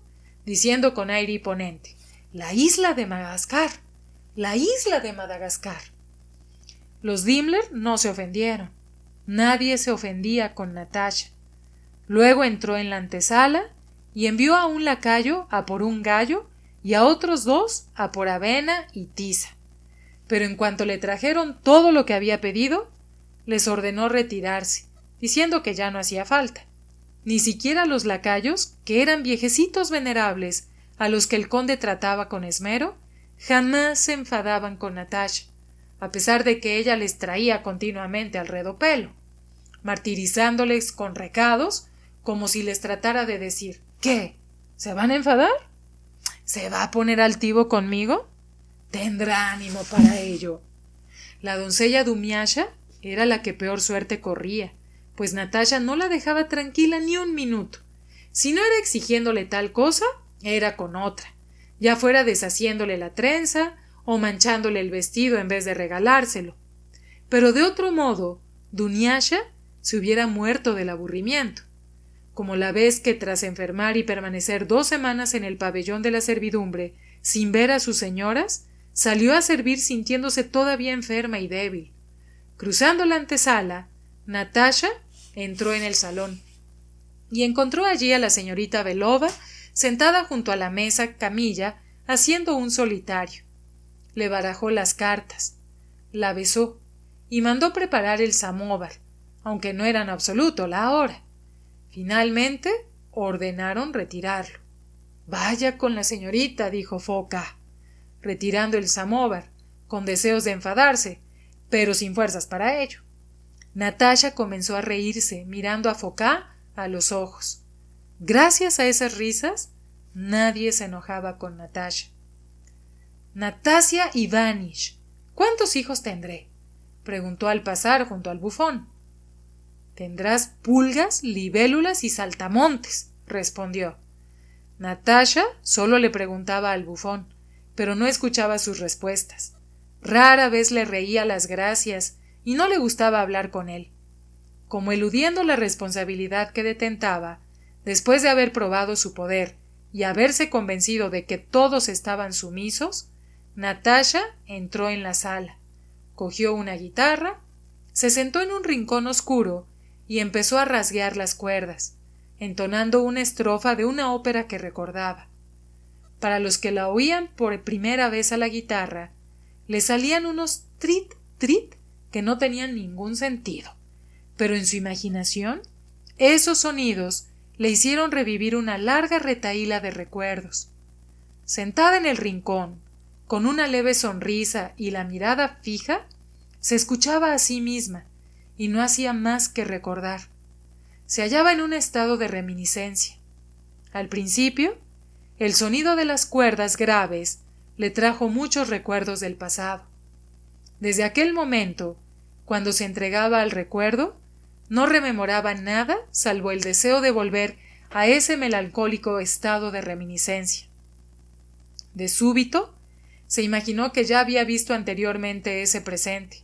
diciendo con aire imponente: «La isla de Madagascar. La isla de Madagascar». Los Dimmler no se ofendieron. Nadie se ofendía con Natasha. Luego entró en la antesala y envió a un lacayo a por un gallo y a otros 2 a por avena y tiza. Pero en cuanto le trajeron todo lo que había pedido, les ordenó retirarse, diciendo que ya no hacía falta. Ni siquiera los lacayos, que eran viejecitos venerables, a los que el conde trataba con esmero, jamás se enfadaban con Natasha, a pesar de que ella les traía continuamente al redopelo, martirizándoles con recados, como si les tratara de decir: «¿Qué? ¿Se van a enfadar? ¿Se va a poner altivo conmigo? Tendrá ánimo para ello». La doncella Dumiasha era la que peor suerte corría, pues Natasha no la dejaba tranquila ni un minuto. Si no era exigiéndole tal cosa, era con otra, ya fuera deshaciéndole la trenza o manchándole el vestido en vez de regalárselo. Pero de otro modo, Dunyasha se hubiera muerto del aburrimiento, como la vez que tras enfermar y permanecer 2 semanas en el pabellón de la servidumbre sin ver a sus señoras, salió a servir sintiéndose todavía enferma y débil. Cruzando la antesala, Natasha entró en el salón y encontró allí a la señorita Belova sentada junto a la mesa camilla haciendo un solitario. Le barajó las cartas, la besó y mandó preparar el samóvar, aunque no era en absoluto la hora. Finalmente ordenaron retirarlo. «Vaya con la señorita», dijo Foka, retirando el samóvar, con deseos de enfadarse, pero sin fuerzas para ello. Natasha comenzó a reírse, mirando a Foka a los ojos. Gracias a esas risas, nadie se enojaba con Natasha. «Natasia Ivanish, ¿cuántos hijos tendré?», preguntó al pasar junto al bufón. «Tendrás pulgas, libélulas y saltamontes», respondió. Natasha solo le preguntaba al bufón, pero no escuchaba sus respuestas. Rara vez le reía las gracias y no le gustaba hablar con él. Como eludiendo la responsabilidad que detentaba, después de haber probado su poder y haberse convencido de que todos estaban sumisos, Natasha entró en la sala, cogió una guitarra, se sentó en un rincón oscuro y empezó a rasguear las cuerdas, entonando una estrofa de una ópera que recordaba. Para los que la oían por primera vez a la guitarra, le salían unos trit, trit que no tenían ningún sentido, pero en su imaginación esos sonidos le hicieron revivir una larga retahíla de recuerdos. Sentada en el rincón, con una leve sonrisa y la mirada fija, se escuchaba a sí misma y no hacía más que recordar. Se hallaba en un estado de reminiscencia. Al principio, el sonido de las cuerdas graves le trajo muchos recuerdos del pasado. Desde aquel momento, cuando se entregaba al recuerdo, no rememoraba nada salvo el deseo de volver a ese melancólico estado de reminiscencia. De súbito, se imaginó que ya había visto anteriormente ese presente,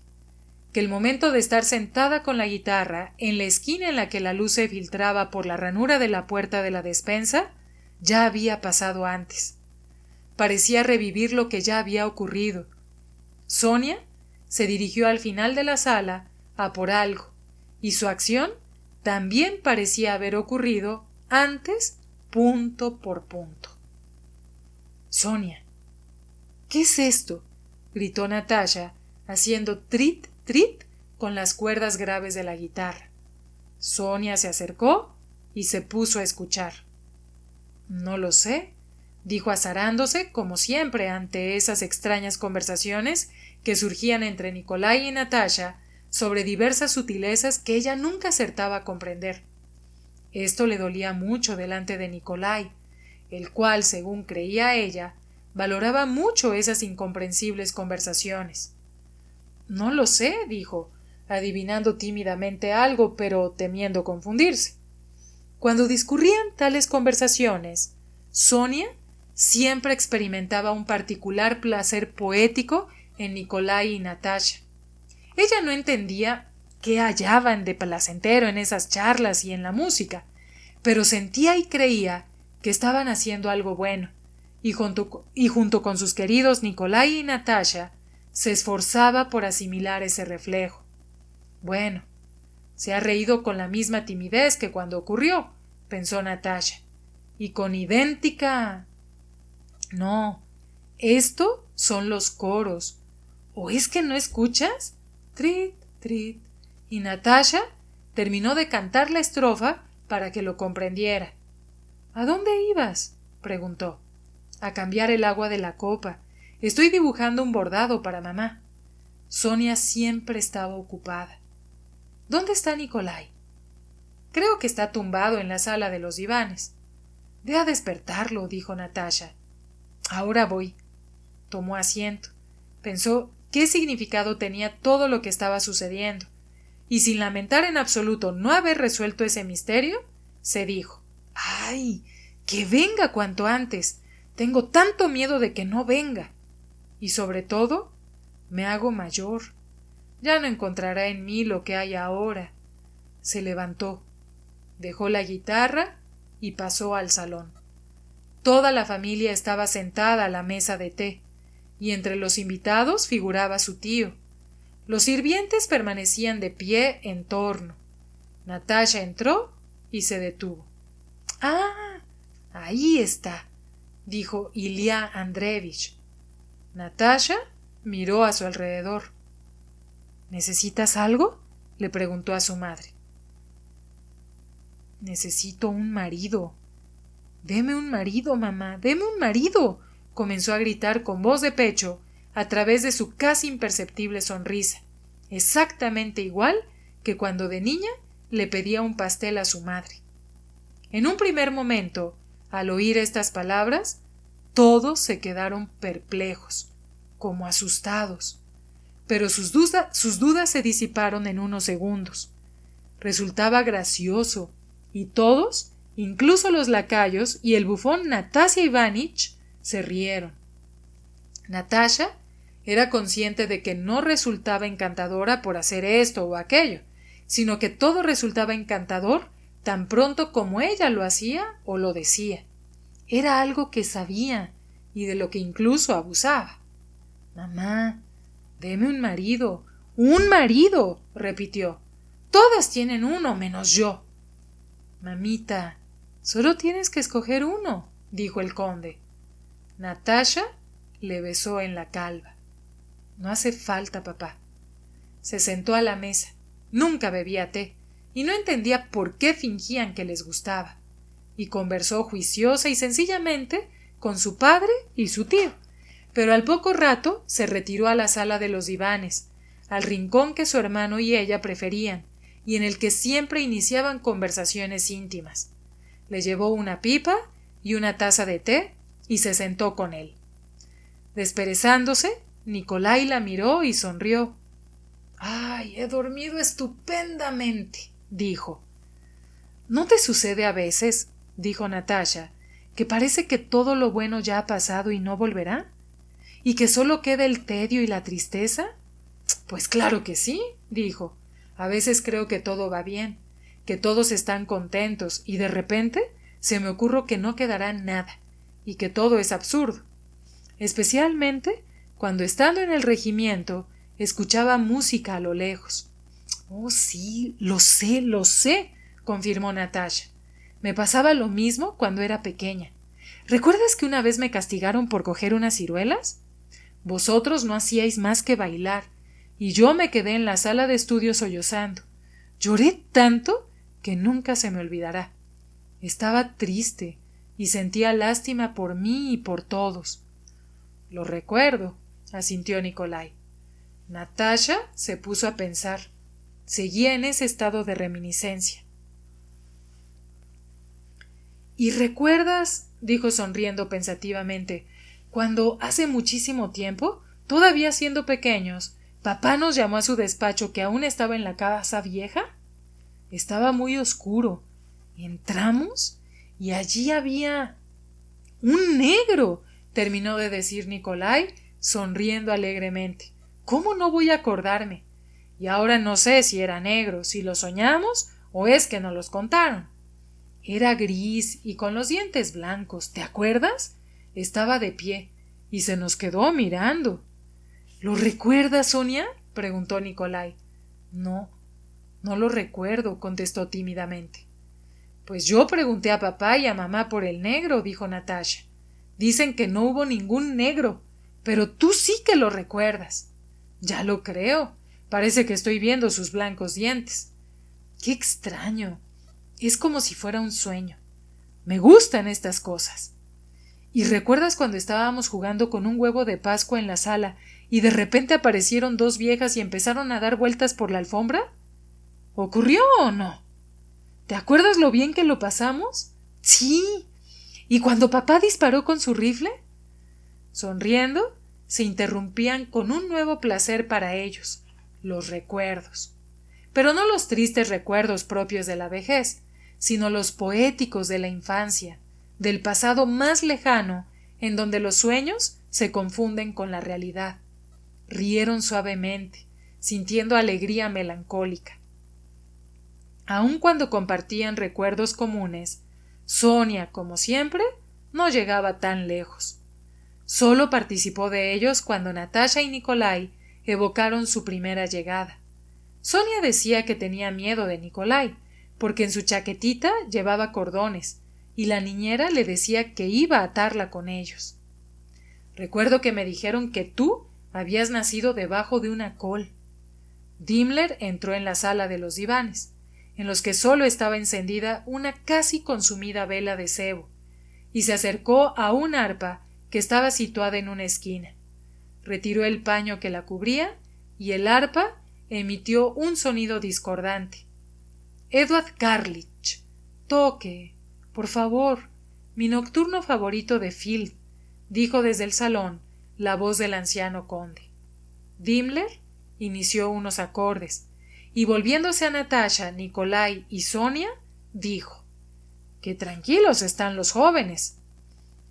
que el momento de estar sentada con la guitarra en la esquina en la que la luz se filtraba por la ranura de la puerta de la despensa ya había pasado antes. Parecía revivir lo que ya había ocurrido. Sonia se dirigió al final de la sala a por algo, y su acción también parecía haber ocurrido antes, punto por punto. Sonia, ¿qué es esto?, gritó Natasha, haciendo trit, trit con las cuerdas graves de la guitarra. Sonia se acercó y se puso a escuchar. No lo sé, dijo azarándose, como siempre ante esas extrañas conversaciones que surgían entre Nikolai y Natasha sobre diversas sutilezas que ella nunca acertaba a comprender. Esto le dolía mucho delante de Nikolai, el cual, según creía ella, valoraba mucho esas incomprensibles conversaciones. No lo sé, dijo, adivinando tímidamente algo, pero temiendo confundirse. Cuando discurrían tales conversaciones, Sonia siempre experimentaba un particular placer poético en Nikolai y Natasha. Ella no entendía qué hallaban de placentero en esas charlas y en la música, pero sentía y creía que estaban haciendo algo bueno, y junto con sus queridos Nikolai y Natasha se esforzaba por asimilar ese reflejo. Bueno, se ha reído con la misma timidez que cuando ocurrió, pensó Natasha, y con idéntica. No, esto son los coros. ¿O es que no escuchas? Trit, trit. Y Natasha terminó de cantar la estrofa para que lo comprendiera. ¿A dónde ibas?, preguntó. A cambiar el agua de la copa. Estoy dibujando un bordado para mamá. Sonia siempre estaba ocupada. ¿Dónde está Nikolai? Creo que está tumbado en la sala de los divanes. Ve a despertarlo, dijo Natasha. Ahora voy. Tomó asiento. Pensó qué significado tenía todo lo que estaba sucediendo, y sin lamentar en absoluto no haber resuelto ese misterio, se dijo: ¡ay! ¡Que venga cuanto antes! Tengo tanto miedo de que no venga. Y sobre todo, me hago mayor. Ya no encontrará en mí lo que hay ahora. Se levantó, dejó la guitarra y pasó al salón. Toda la familia estaba sentada a la mesa de té, y entre los invitados figuraba su tío. Los sirvientes permanecían de pie en torno. Natasha entró y se detuvo. ¡Ah! Ahí está, dijo Ilya Andreevich. Natasha miró a su alrededor. ¿Necesitas algo?, le preguntó a su madre. Necesito un marido. Deme un marido, mamá, deme un marido, comenzó a gritar con voz de pecho a través de su casi imperceptible sonrisa, exactamente igual que cuando de niña le pedía un pastel a su madre. En un primer momento, al oír estas palabras, todos se quedaron perplejos, como asustados, pero sus dudas se disiparon en unos segundos. Resultaba gracioso, y todos, incluso los lacayos y el bufón Natasia Ivanich, se rieron. Natasha era consciente de que no resultaba encantadora por hacer esto o aquello, sino que todo resultaba encantador tan pronto como ella lo hacía o lo decía. Era algo que sabía y de lo que incluso abusaba. Mamá, deme un marido, repitió. Todas tienen uno menos yo. Mamita, solo tienes que escoger uno, dijo el conde. Natasha le besó en la calva. No hace falta, papá. Se sentó a la mesa. Nunca bebía té, y no entendía por qué fingían que les gustaba, y conversó juiciosa y sencillamente con su padre y su tío, pero al poco rato se retiró a la sala de los divanes, al rincón que su hermano y ella preferían, y en el que siempre iniciaban conversaciones íntimas. Le llevó una pipa y una taza de té y se sentó con él. Desperezándose, Nikolai la miró y sonrió. «Ay, he dormido estupendamente», dijo. «¿No te sucede a veces», dijo Natasha, «que parece que todo lo bueno ya ha pasado y no volverá? ¿Y que solo queda el tedio y la tristeza?» «Pues claro que sí», dijo. «A veces creo que todo va bien, que todos están contentos y de repente se me ocurre que no quedará nada y que todo es absurdo. Especialmente cuando estando en el regimiento escuchaba música a lo lejos». «Oh, sí, lo sé», confirmó Natasha. «Me pasaba lo mismo cuando era pequeña. ¿Recuerdas que una vez me castigaron por coger unas ciruelas? Vosotros no hacíais más que bailar, y yo me quedé en la sala de estudio sollozando. Lloré tanto que nunca se me olvidará. Estaba triste y sentía lástima por mí y por todos». «Lo recuerdo», asintió Nikolai. Natasha se puso a pensar. Seguía en ese estado de reminiscencia. «¿Y recuerdas», dijo sonriendo pensativamente, «cuando hace muchísimo tiempo, todavía siendo pequeños, papá nos llamó a su despacho que aún estaba en la casa vieja? Estaba muy oscuro. Entramos y allí había un negro», terminó de decir Nikolai, sonriendo alegremente. «¿Cómo no voy a acordarme? Y ahora no sé si era negro, si lo soñamos o es que nos los contaron. Era gris y con los dientes blancos, ¿te acuerdas? Estaba de pie y se nos quedó mirando». «¿Lo recuerdas, Sonia?», preguntó Nikolai. «No, no lo recuerdo», contestó tímidamente. «Pues yo pregunté a papá y a mamá por el negro», dijo Natasha. «Dicen que no hubo ningún negro, pero tú sí que lo recuerdas». «Ya lo creo. Parece que estoy viendo sus blancos dientes». «Qué extraño. Es como si fuera un sueño. Me gustan estas cosas». «¿Y recuerdas cuando estábamos jugando con un huevo de Pascua en la sala y de repente aparecieron dos viejas y empezaron a dar vueltas por la alfombra? ¿Ocurrió o no? ¿Te acuerdas lo bien que lo pasamos?» «Sí. ¿Y cuando papá disparó con su rifle?» Sonriendo, se interrumpían con un nuevo placer para ellos, los recuerdos. Pero no los tristes recuerdos propios de la vejez, sino los poéticos de la infancia, del pasado más lejano, en donde los sueños se confunden con la realidad. Rieron suavemente, sintiendo alegría melancólica. Aun cuando compartían recuerdos comunes, Sonia, como siempre, no llegaba tan lejos. Solo participó de ellos cuando Natasha y Nikolai evocaron su primera llegada. Sonia decía que tenía miedo de Nikolai, porque en su chaquetita llevaba cordones, y la niñera le decía que iba a atarla con ellos. «Recuerdo que me dijeron que tú habías nacido debajo de una col». Dimmler entró en la sala de los divanes, en los que solo estaba encendida una casi consumida vela de sebo, y se acercó a un arpa que estaba situada en una esquina. Retiró el paño que la cubría y el arpa emitió un sonido discordante. «Edward Carlich, toque, por favor, mi nocturno favorito de Field», dijo desde el salón la voz del anciano conde. Dimmler inició unos acordes y volviéndose a Natasha, Nikolai y Sonia, dijo: «Qué tranquilos están los jóvenes».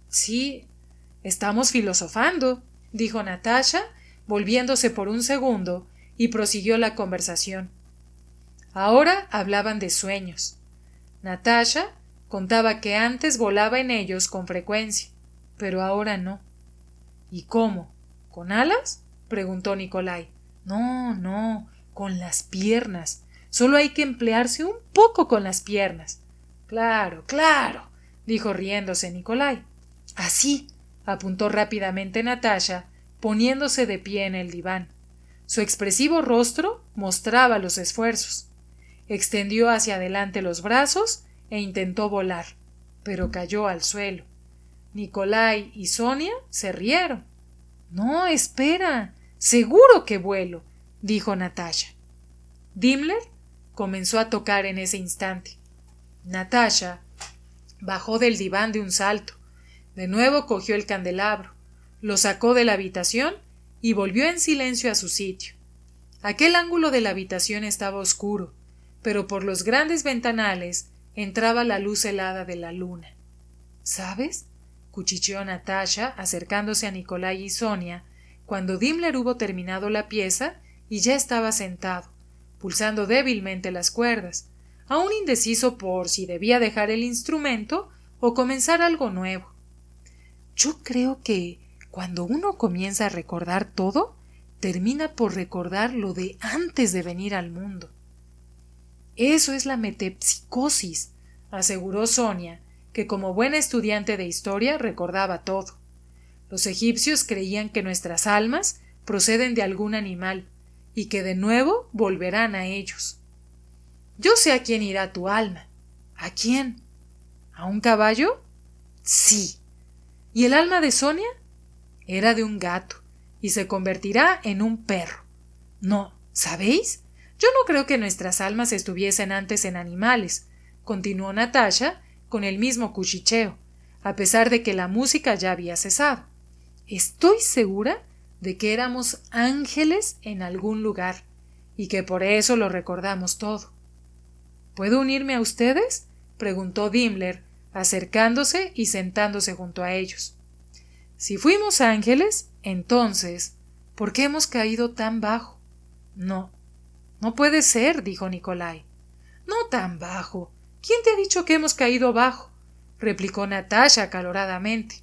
«Sí, estamos filosofando», dijo Natasha, volviéndose por un segundo, y prosiguió la conversación. Ahora hablaban de sueños. Natasha contaba que antes volaba en ellos con frecuencia, pero ahora no. «¿Y cómo? ¿Con alas?», preguntó Nikolai. «No, no, con las piernas. Solo hay que emplearse un poco con las piernas». «Claro, claro», dijo riéndose Nikolai. «Así», apuntó rápidamente Natasha, poniéndose de pie en el diván. Su expresivo rostro mostraba los esfuerzos. Extendió hacia adelante los brazos e intentó volar, pero cayó al suelo. Nikolai y Sonia se rieron. «No, espera, seguro que vuelo», dijo Natasha. Dimmler comenzó a tocar en ese instante. Natasha Bajó del diván de un salto. De nuevo cogió el candelabro, lo sacó de la habitación y volvió en silencio a su sitio. Aquel ángulo de la habitación estaba oscuro, pero por los grandes ventanales entraba la luz helada de la luna. ¿Sabes? Cuchicheó Natasha, acercándose a Nikolai y Sonia, cuando Dimmler hubo terminado la pieza y ya estaba sentado, pulsando débilmente las cuerdas, aún indeciso por si debía dejar el instrumento o comenzar algo nuevo. Yo creo que cuando uno comienza a recordar todo, termina por recordar lo de antes de venir al mundo. Eso es la metempsicosis, aseguró Sonia, que como buena estudiante de historia recordaba todo. Los egipcios creían que nuestras almas proceden de algún animal y que de nuevo volverán a ellos. Yo sé a quién irá tu alma. ¿A quién? ¿A un caballo? Sí. ¿Y el alma de Sonia? Era de un gato y se convertirá en un perro. No, ¿sabéis? Yo no creo que nuestras almas estuviesen antes en animales, continuó Natasha con el mismo cuchicheo, a pesar de que la música ya había cesado. Estoy segura de que éramos ángeles en algún lugar y que por eso lo recordamos todo. ¿Puedo unirme a ustedes? Preguntó Dimmler, acercándose y sentándose junto a ellos. Si fuimos ángeles, entonces, ¿por qué hemos caído tan bajo? No puede ser, dijo Nikolai. No tan bajo. ¿Quién te ha dicho que hemos caído bajo? Replicó Natasha acaloradamente.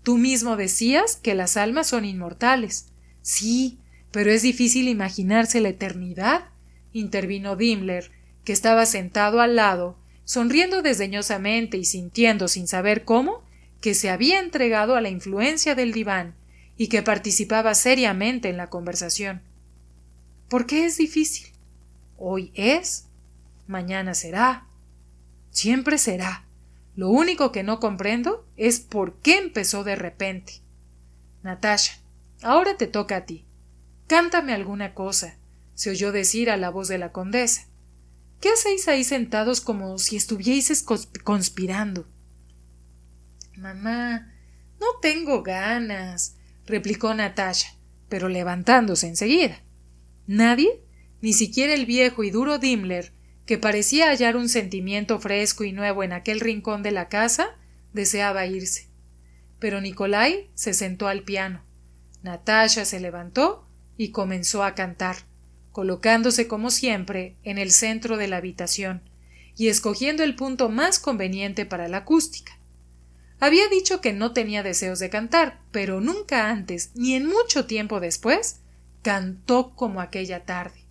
Tú mismo decías que las almas son inmortales. Sí, pero es difícil imaginarse la eternidad, intervino Dimmler, que estaba sentado al lado, sonriendo desdeñosamente y sintiendo sin saber cómo que se había entregado a la influencia del diván y que participaba seriamente en la conversación. ¿Por qué es difícil? Hoy es, mañana será, siempre será. Lo único que no comprendo es por qué empezó de repente. Natasha, ahora te toca a ti. Cántame alguna cosa, se oyó decir a la voz de la condesa. ¿Qué hacéis ahí sentados como si estuvieseis conspirando? Mamá, no tengo ganas, replicó Natasha, pero levantándose enseguida. Nadie, ni siquiera el viejo y duro Dimmler, que parecía hallar un sentimiento fresco y nuevo en aquel rincón de la casa, deseaba irse. Pero Nikolai se sentó al piano. Natasha se levantó y comenzó a cantar, colocándose como siempre en el centro de la habitación y escogiendo el punto más conveniente para la acústica. Había dicho que no tenía deseos de cantar, pero nunca antes, ni en mucho tiempo después, cantó como aquella tarde.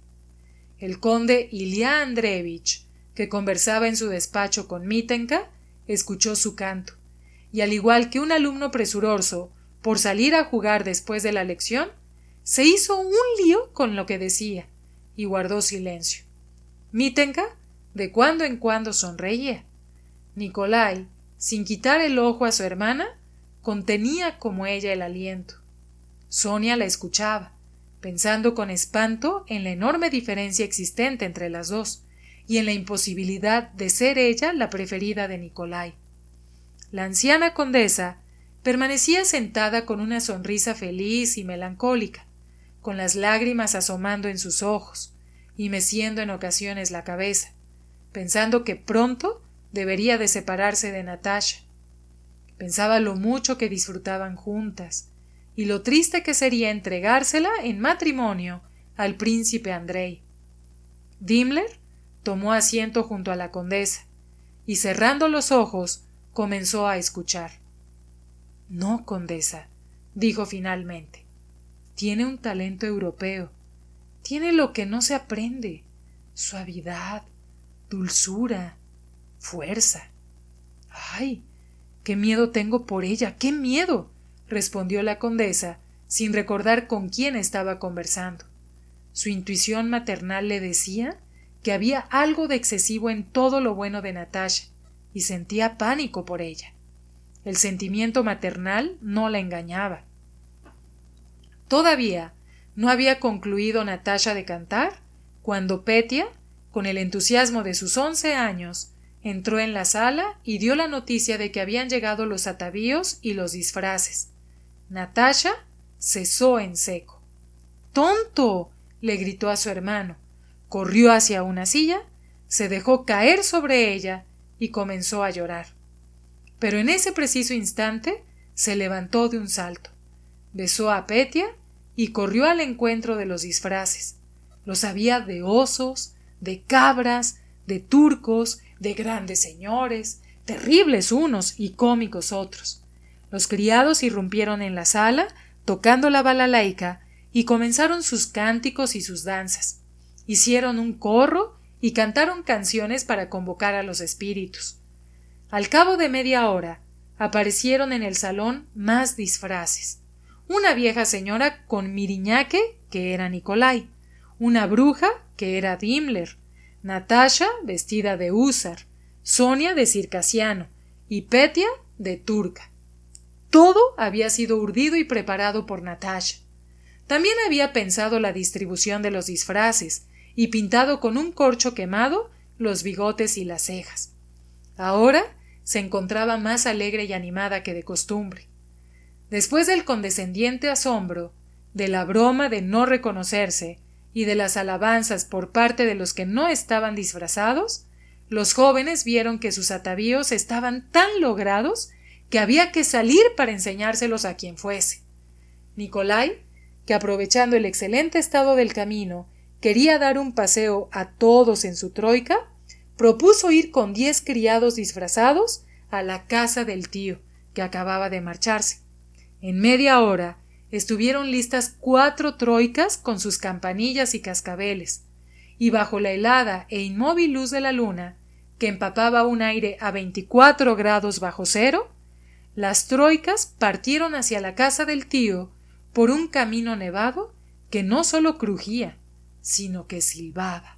El conde Ilya Andreevich, que conversaba en su despacho con Mítenka, escuchó su canto, y al igual que un alumno presuroso por salir a jugar después de la lección, se hizo un lío con lo que decía y guardó silencio. Mítenka de cuando en cuando sonreía. Nikolai, sin quitar el ojo a su hermana, contenía como ella el aliento. Sonia la escuchaba, pensando con espanto en la enorme diferencia existente entre las dos y en la imposibilidad de ser ella la preferida de Nikolai. La anciana condesa permanecía sentada con una sonrisa feliz y melancólica, con las lágrimas asomando en sus ojos y meciendo en ocasiones la cabeza, pensando que pronto debería de separarse de Natasha. Pensaba lo mucho que disfrutaban juntas y lo triste que sería entregársela en matrimonio al príncipe Andrei. Dimmler tomó asiento junto a la condesa y cerrando los ojos comenzó a escuchar. No, condesa, dijo finalmente. Tiene un talento europeo. Tiene lo que no se aprende: suavidad, dulzura, fuerza. ¡Ay! ¡Qué miedo tengo por ella! ¡Qué miedo! Respondió la condesa, sin recordar con quién estaba conversando. Su intuición maternal le decía que había algo de excesivo en todo lo bueno de Natasha, y sentía pánico por ella. El sentimiento maternal no la engañaba. Todavía no había concluido Natasha de cantar cuando Petya, con el entusiasmo de sus 11 años, Entró en la sala y dio la noticia de que habían llegado los atavíos y los disfraces. Natasha cesó en seco. ¡Tonto! Le gritó a su hermano. Corrió hacia una silla, se dejó caer sobre ella y comenzó a llorar. Pero en ese preciso instante se levantó de un salto, besó a Petia y corrió al encuentro de los disfraces. Los había de osos, de cabras, de turcos, de grandes señores, terribles unos y cómicos otros. Los criados irrumpieron en la sala, tocando la balalaika, y comenzaron sus cánticos y sus danzas. Hicieron un corro y cantaron canciones para convocar a los espíritus. Al cabo de media hora, aparecieron en el salón más disfraces. Una vieja señora con miriñaque, que era Nicolai, una bruja, que era Dimmler, Natasha, vestida de húsar, Sonia de circasiano y Petia de turca. Todo había sido urdido y preparado por Natasha. También había pensado la distribución de los disfraces y pintado con un corcho quemado los bigotes y las cejas. Ahora se encontraba más alegre y animada que de costumbre. Después del condescendiente asombro, de la broma de no reconocerse y de las alabanzas por parte de los que no estaban disfrazados, los jóvenes vieron que sus atavíos estaban tan logrados que había que salir para enseñárselos a quien fuese. Nicolai, que aprovechando el excelente estado del camino, quería dar un paseo a todos en su troika, propuso ir con 10 criados disfrazados a la casa del tío, que acababa de marcharse. En media hora estuvieron listas 4 troicas con sus campanillas y cascabeles, y bajo la helada e inmóvil luz de la luna, que empapaba un aire a 24 grados bajo cero, las troicas partieron hacia la casa del tío por un camino nevado que no solo crujía, sino que silbaba.